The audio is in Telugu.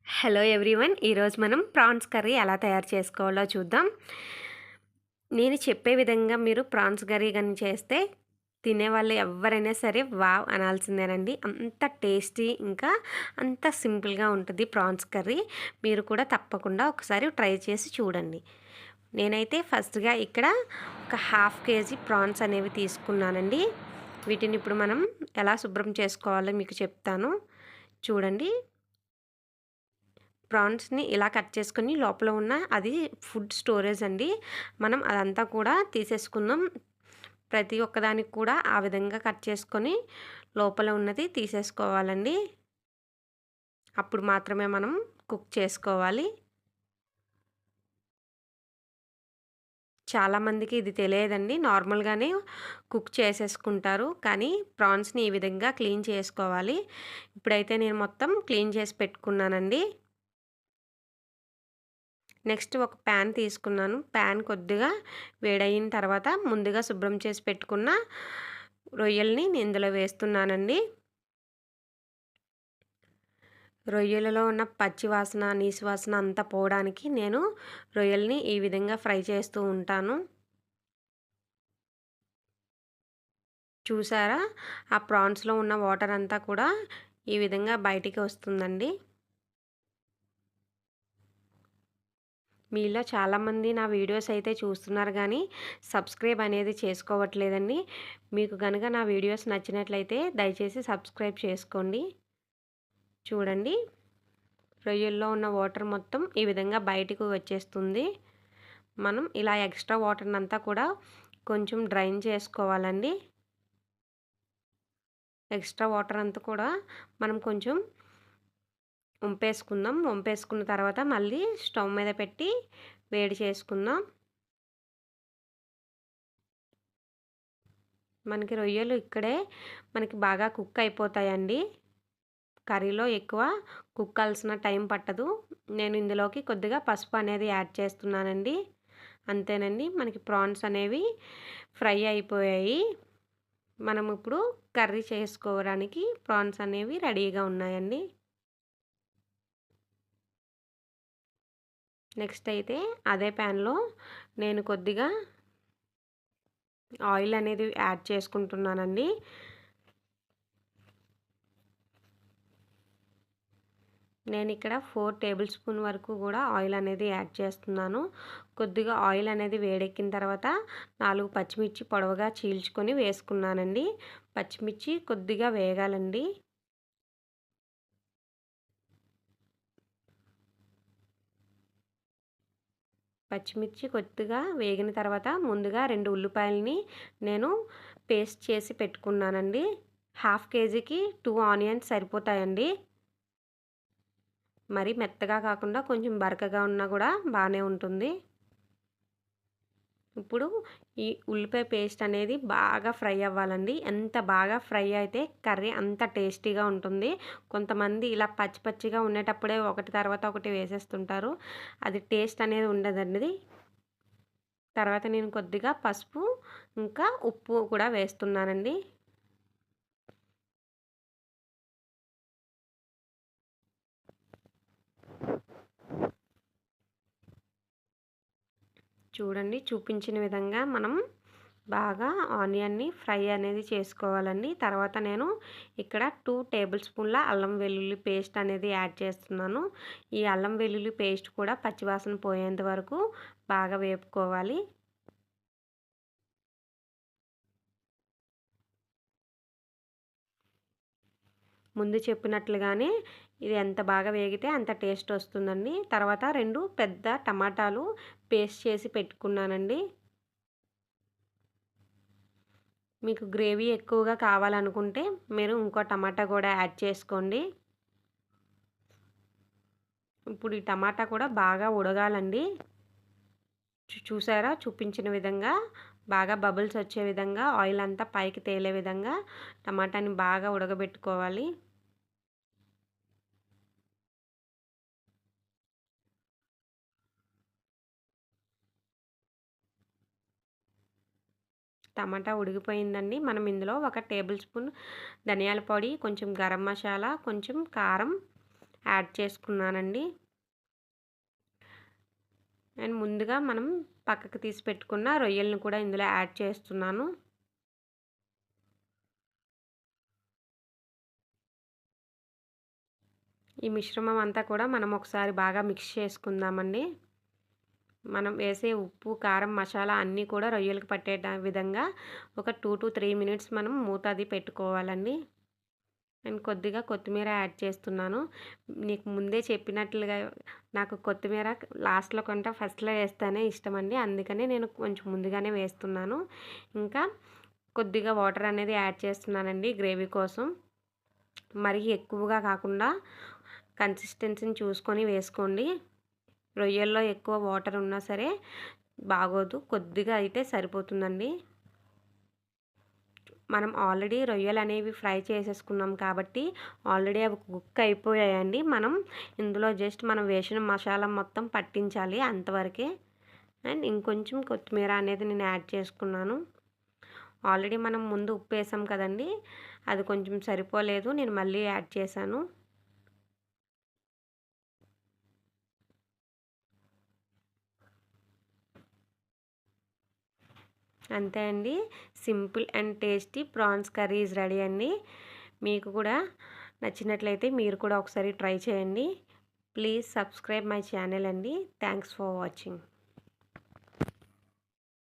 హలో ఎవ్రీవన్, ఈరోజు మనం ప్రాన్స్ కర్రీ ఎలా తయారు చేసుకోవాలో చూద్దాం. నేను చెప్పే విధంగా మీరు ప్రాన్స్ కర్రీ కానీ చేస్తే తినేవాళ్ళు ఎవరైనా సరే వావ్ అనాల్సిందేనండి. అంత టేస్టీ ఇంకా అంత సింపుల్గా ఉంటుంది ప్రాన్స్ కర్రీ. మీరు కూడా తప్పకుండా ఒకసారి ట్రై చేసి చూడండి. నేనైతే ఫస్ట్గా ఇక్కడ ఒక హాఫ్ కేజీ ప్రాన్స్ అనేవి తీసుకున్నానండి. వీటిని ఇప్పుడు మనం ఎలా శుభ్రం చేసుకోవాలో మీకు చెప్తాను చూడండి. ప్రాన్స్‌ని ఇలా కట్ చేసుకొని లోపల ఉన్న అది ఫుడ్ స్టోరేజ్ అండి. మనం అదంతా కూడా తీసేసుకుందాం. ప్రతి ఒక్కదానికి కూడా ఆ విధంగా కట్ చేసుకొని లోపల ఉన్నది తీసేసుకోవాలండి. అప్పుడు మాత్రమే మనం కుక్ చేసుకోవాలి. చాలామందికి ఇది తెలియదండి. నార్మల్‌గానే కుక్ చేసేసుకుంటారు. కానీ ప్రాన్స్‌ని ఈ విధంగా క్లీన్ చేసుకోవాలి. ఇప్పుడైతే నేను మొత్తం క్లీన్ చేసి పెట్టుకున్నానండి. నెక్స్ట్ ఒక ప్యాన్ తీసుకున్నాను. ప్యాన్ కొద్దిగా వేడయిన తర్వాత ముందుగా శుభ్రం చేసి పెట్టుకున్న రొయ్యల్ని ఇందులో వేస్తున్నానండి. రొయ్యలలో ఉన్న పచ్చి వాసన, నీసు వాసన అంతా పోవడానికి నేను రొయ్యల్ని ఈ విధంగా ఫ్రై చేస్తూ ఉంటాను. చూసారా? ఆ ప్రాన్స్‌లో ఉన్న వాటర్ అంతా కూడా ఈ విధంగా బయటికి వస్తుందండి. మీలో చాలామంది నా వీడియోస్ అయితే చూస్తున్నారు కానీ సబ్స్క్రైబ్ అనేది చేసుకోవట్లేదండి. మీకు గనుక నా వీడియోస్ నచ్చినట్లయితే దయచేసి సబ్స్క్రైబ్ చేసుకోండి. చూడండి, రొయ్యల్లో ఉన్న వాటర్ మొత్తం ఈ విధంగా బయటకు వచ్చేస్తుంది. మనం ఇలా ఎక్స్ట్రా వాటర్‌నంతా కూడా కొంచెం డ్రైన్ చేసుకోవాలండి. ఎక్స్ట్రా వాటర్ అంతా కూడా మనం కొంచెం వంపేసుకుందాం. వంపేసుకున్న తర్వాత మళ్ళీ స్టవ్ మీద పెట్టి వేడి చేసుకుందాం. మనకి రొయ్యలు ఇక్కడే మనకి బాగా కుక్ అయిపోతాయండి. కర్రీలో ఎక్కువ కుక్కాల్సిన టైం పట్టదు. నేను ఇందులోకి కొద్దిగా పసుపు అనేది యాడ్ చేస్తున్నానండి. అంతేనండి, మనకి ప్రాన్స్ అనేవి ఫ్రై అయిపోయాయి. మనం ఇప్పుడు కర్రీ చేసుకోవడానికి ప్రాన్స్ అనేవి రెడీగా ఉన్నాయండి. నెక్స్ట్ అయితే అదే ప్యాన్‌లో నేను కొద్దిగా ఆయిల్ అనేది యాడ్ చేసుకుంటున్నానండి. నేను ఇక్కడ 4 టేబుల్ స్పూన్ వరకు కూడా ఆయిల్ అనేది యాడ్ చేస్తున్నాను. కొద్దిగా ఆయిల్ అనేది వేడెక్కిన తర్వాత 4 పచ్చిమిర్చి పొడవుగా చీల్చుకొని వేసుకున్నానండి. పచ్చిమిర్చి కొద్దిగా వేగాలండి. పచ్చిమిర్చి కొద్దిగా వేగిన తర్వాత ముందుగా 2 ఉల్లిపాయలని నేను పేస్ట్ చేసి పెట్టుకున్నానండి. హాఫ్ కేజీకి 2 ఆనియన్స్ సరిపోతాయండి. మరి మెత్తగా కాకుండా కొంచెం బరకగా ఉన్నా కూడా బాగానే ఉంటుంది. ఇప్పుడు ఈ ఉల్లిపాయ పేస్ట్ అనేది బాగా ఫ్రై అవ్వాలండి. ఎంత బాగా ఫ్రై అయితే కర్రీ అంత టేస్టీగా ఉంటుంది. కొంతమంది ఇలా పచ్చి పచ్చిగా ఉండేటప్పుడే ఒకటి తర్వాత ఒకటి వేసేస్తుంటారు. అది టేస్ట్ అనేది ఉండదండి. తర్వాత నేను కొద్దిగా పసుపు ఇంకా ఉప్పు కూడా వేస్తున్నానండి. చూడండి, చూపించిన విధంగా మనం బాగా ఆనియన్‌ని ఫ్రై అనేది చేసుకోవాలండి. తర్వాత నేను ఇక్కడ 2 టేబుల్ స్పూన్ల అల్లం వెల్లుల్లి పేస్ట్ అనేది యాడ్ చేస్తున్నాను. ఈ అల్లం వెల్లుల్లి పేస్ట్ కూడా పచ్చివాసన పోయేంత వరకు బాగా వేపుకోవాలి. ముందు చెప్పినట్లుగానే ఇది ఎంత బాగా వేగితే అంత టేస్ట్ వస్తుందండి. తర్వాత 2 పెద్ద టమాటాలు పేస్ట్ చేసి పెట్టుకున్నానండి. మీకు గ్రేవీ ఎక్కువగా కావాలనుకుంటే మీరు ఇంకో టమాటా కూడా యాడ్ చేసుకోండి. ఇప్పుడు ఈ టమాటా కూడా బాగా ఉడగాలండి. చూసారా? చూపించిన విధంగా బాగా బబుల్స్ వచ్చే విధంగా ఆయిల్ అంతా పైకి తేలే విధంగా టమాటాని బాగా ఉడకబెట్టుకోవాలి. టమాటా ఉడికిపోయిందండి. మనం ఇందులో 1 టేబుల్ స్పూన్ ధనియాల పొడి, కొంచెం గరం మసాలా, కొంచెం కారం యాడ్ చేసుకున్నానండి. అండ్ ముందుగా మనం పక్కకు తీసి పెట్టుకున్న రొయ్యలను కూడా ఇందులో యాడ్ చేస్తున్నాను. ఈ మిశ్రమం అంతా కూడా మనం ఒకసారి బాగా మిక్స్ చేసుకుందామండి. మనం వేసే ఉప్పు, కారం, మసాలా అన్నీ కూడా రొయ్యలకు పట్టే విధంగా ఒక 2-3 మినిట్స్ మనం మూత అది పెట్టుకోవాలండి. అండ్ కొద్దిగా కొత్తిమీర యాడ్ చేస్తున్నాను. నీకు ముందే చెప్పినట్లుగా నాకు కొత్తిమీర లాస్ట్‌లో కంటే ఫస్ట్‌లో వేస్తేనే ఇష్టమండి. అందుకనే నేను కొంచెం ముందుగానే వేస్తున్నాను. ఇంకా కొద్దిగా వాటర్ అనేది యాడ్ చేస్తున్నానండి గ్రేవీ కోసం. మరీ ఎక్కువగా కాకుండా కన్సిస్టెన్సీని చూసుకొని వేసుకోండి. రొయ్యల్లో ఎక్కువ వాటర్ ఉన్నా సరే బాగోదు. కొద్దిగా అయితే సరిపోతుందండి. మనం ఆల్రెడీ రొయ్యలనేవి ఫ్రై చేసేసుకున్నాం కాబట్టి ఆల్రెడీ అవి కుక్ అయిపోయాయండి. మనం ఇందులో జస్ట్ మనం వేసిన మసాలా మొత్తం పట్టించాలి అంతవరకే. అండ్ ఇంకొంచెం కొత్తిమీర అనేది నేను యాడ్ చేసుకున్నాను. ఆల్రెడీ మనం ముందు ఉప్పు వేసాం కదండీ! అది కొంచెం సరిపోలేదు. నేను మళ్ళీ యాడ్ చేశాను. అంతే అండి. Simple and tasty prawns curry is ready అండి. మీకు కూడా నచ్చినట్లయితే మీరు కూడా ఒకసారి ట్రై చేయండి. ప్లీజ్ సబ్స్క్రైబ్ మై ఛానల్ అండి. Thanks for watching.